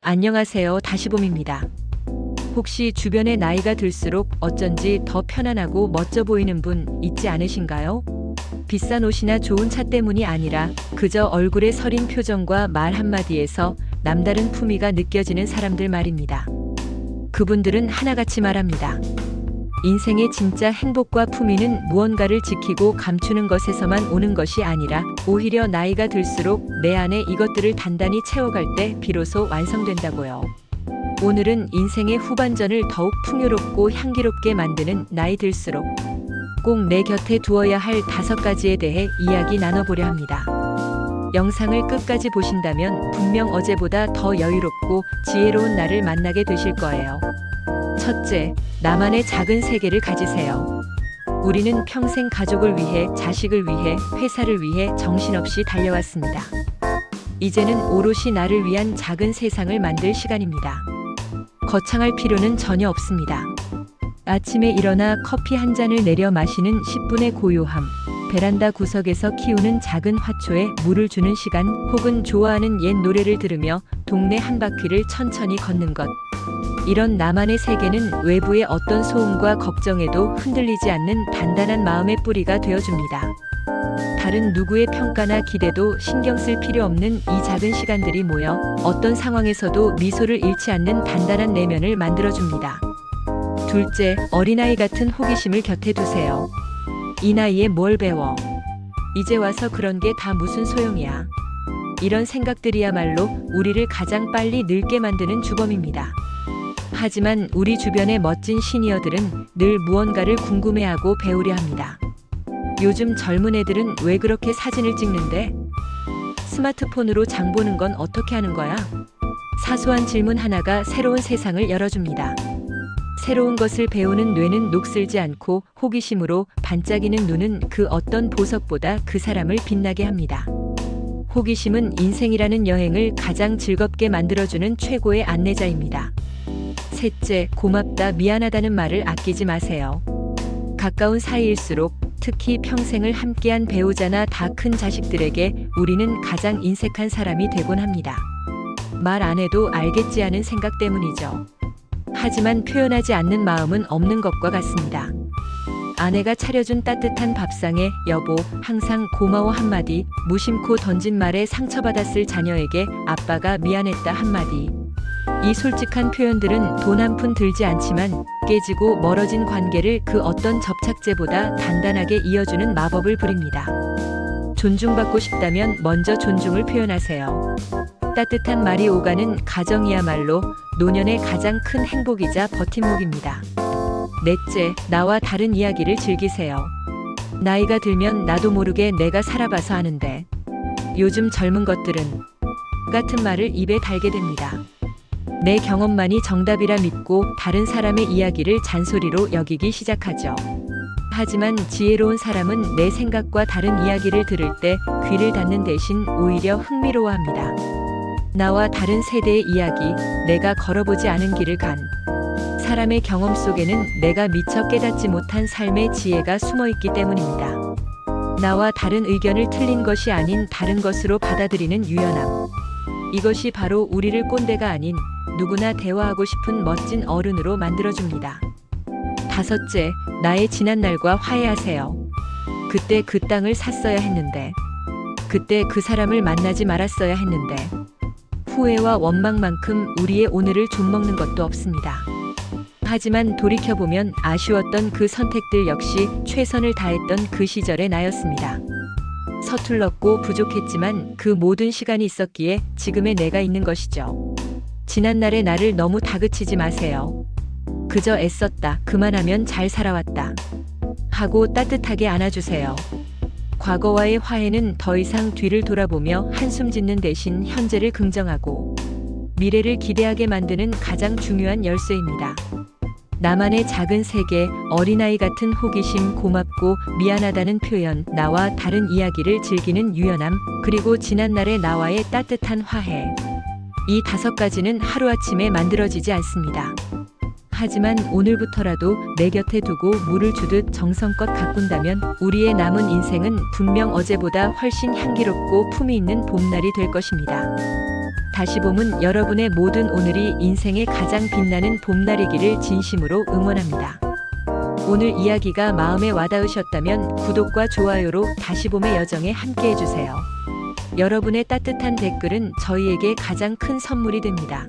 안녕하세요. 다시봄입니다. 혹시 주변에 나이가 들수록 어쩐지 더 편안하고 멋져 보이는 분 있지 않으신가요? 비싼 옷이나 좋은 차 때문이 아니라 그저 얼굴의 서린 표정과 말 한마디에서 남다른 품위가 느껴지는 사람들 말입니다. 그분들은 하나같이 말합니다. 인생의 진짜 행복과 품위는 무언가를 지키고 감추는 것에서만 오는 것이 아니라 오히려 나이가 들수록 내 안에 이것들을 단단히 채워갈 때 비로소 완성된다고요. 오늘은 인생의 후반전을 더욱 풍요롭고 향기롭게 만드는 나이 들수록 꼭 내 곁에 두어야 할 5가지에 대해 이야기 나눠보려 합니다. 영상을 끝까지 보신다면 분명 어제보다 더 여유롭고 지혜로운 나를 만나게 되실 거예요. 첫째, 나만의 작은 세계를 가지세요. 우리는 평생 가족을 위해, 자식을 위해, 회사를 위해 정신없이 달려왔습니다. 이제는 오롯이 나를 위한 작은 세상을 만들 시간입니다. 거창할 필요는 전혀 없습니다. 아침에 일어나 커피 한 잔을 내려 마시는 10분의 고요함, 베란다 구석에서 키우는 작은 화초에 물을 주는 시간, 혹은 좋아하는 옛 노래를 들으며 동네 한 바퀴를 천천히 걷는 것. 이런 나만의 세계는 외부의 어떤 소음과 걱정에도 흔들리지 않는 단단한 마음의 뿌리가 되어줍니다. 다른 누구의 평가나 기대도 신경 쓸 필요 없는 이 작은 시간들이 모여 어떤 상황에서도 미소를 잃지 않는 단단한 내면을 만들어줍니다. 둘째, 어린아이 같은 호기심을 곁에 두세요. 이 나이에 뭘 배워? 이제 와서 그런 게 다 무슨 소용이야? 이런 생각들이야말로 우리를 가장 빨리 늙게 만드는 주범입니다. 하지만 우리 주변의 멋진 시니어들은 늘 무언가를 궁금해하고 배우려 합니다. 요즘 젊은 애들은 왜 그렇게 사진을 찍는데? 스마트폰으로 장 보는 건 어떻게 하는 거야? 사소한 질문 하나가 새로운 세상을 열어줍니다. 새로운 것을 배우는 뇌는 녹슬지 않고 호기심으로 반짝이는 눈은 그 어떤 보석보다 그 사람을 빛나게 합니다. 호기심은 인생이라는 여행을 가장 즐겁게 만들어주는 최고의 안내자입니다. 셋째, 고맙다, 미안하다는 말을 아끼지 마세요. 가까운 사이일수록, 특히 평생을 함께한 배우자나 다 큰 자식들에게 우리는 가장 인색한 사람이 되곤 합니다. 말 안 해도 알겠지 하는 생각 때문이죠. 하지만 표현하지 않는 마음은 없는 것과 같습니다. 아내가 차려준 따뜻한 밥상에 여보, 항상 고마워 한마디, 무심코 던진 말에 상처받았을 자녀에게 아빠가 미안했다 한마디. 이 솔직한 표현들은 돈 한 푼 들지 않지만 깨지고 멀어진 관계를 그 어떤 접착제보다 단단하게 이어주는 마법을 부립니다. 존중받고 싶다면 먼저 존중을 표현하세요. 따뜻한 말이 오가는 가정이야말로 노년의 가장 큰 행복이자 버팀목입니다. 넷째, 나와 다른 이야기를 즐기세요. 나이가 들면 나도 모르게 내가 살아봐서 아는데 요즘 젊은 것들은 같은 말을 입에 달게 됩니다. 내 경험만이 정답이라 믿고 다른 사람의 이야기를 잔소리로 여기기 시작하죠. 하지만 지혜로운 사람은 내 생각과 다른 이야기를 들을 때 귀를 닫는 대신 오히려 흥미로워합니다. 나와 다른 세대의 이야기, 내가 걸어보지 않은 길을 간 사람의 경험 속에는 내가 미처 깨닫지 못한 삶의 지혜가 숨어있기 때문입니다. 나와 다른 의견을 틀린 것이 아닌 다른 것으로 받아들이는 유연함. 이것이 바로 우리를 꼰대가 아닌 누구나 대화하고 싶은 멋진 어른으로 만들어줍니다. 다섯째, 나의 지난 날과 화해하세요. 그때 그 땅을 샀어야 했는데, 그때 그 사람을 만나지 말았어야 했는데, 후회와 원망만큼 우리의 오늘을 좀먹는 것도 없습니다. 하지만 돌이켜보면 아쉬웠던 그 선택들 역시 최선을 다했던 그 시절의 나였습니다. 서툴렀고 부족했지만 그 모든 시간이 있었기에 지금의 내가 있는 것이죠. 지난날의 나를 너무 다그치지 마세요. 그저 애썼다, 그만하면 잘 살아왔다 하고 따뜻하게 안아주세요. 과거와의 화해는 더 이상 뒤를 돌아보며 한숨 짓는 대신 현재를 긍정하고 미래를 기대하게 만드는 가장 중요한 열쇠입니다. 나만의 작은 세계, 어린아이 같은 호기심, 고맙고 미안하다는 표현, 나와 다른 이야기를 즐기는 유연함, 그리고 지난날의 나와의 따뜻한 화해. 이 5가지는 하루아침에 만들어지지 않습니다. 하지만 오늘부터라도 내 곁에 두고 물을 주듯 정성껏 가꾼다면 우리의 남은 인생은 분명 어제보다 훨씬 향기롭고 품위 있는 봄날이 될 것입니다. 다시봄은 여러분의 모든 오늘이 인생의 가장 빛나는 봄날이기를 진심으로 응원합니다. 오늘 이야기가 마음에 와닿으셨다면 구독과 좋아요로 다시봄의 여정에 함께해 주세요. 여러분의 따뜻한 댓글은 저희에게 가장 큰 선물이 됩니다.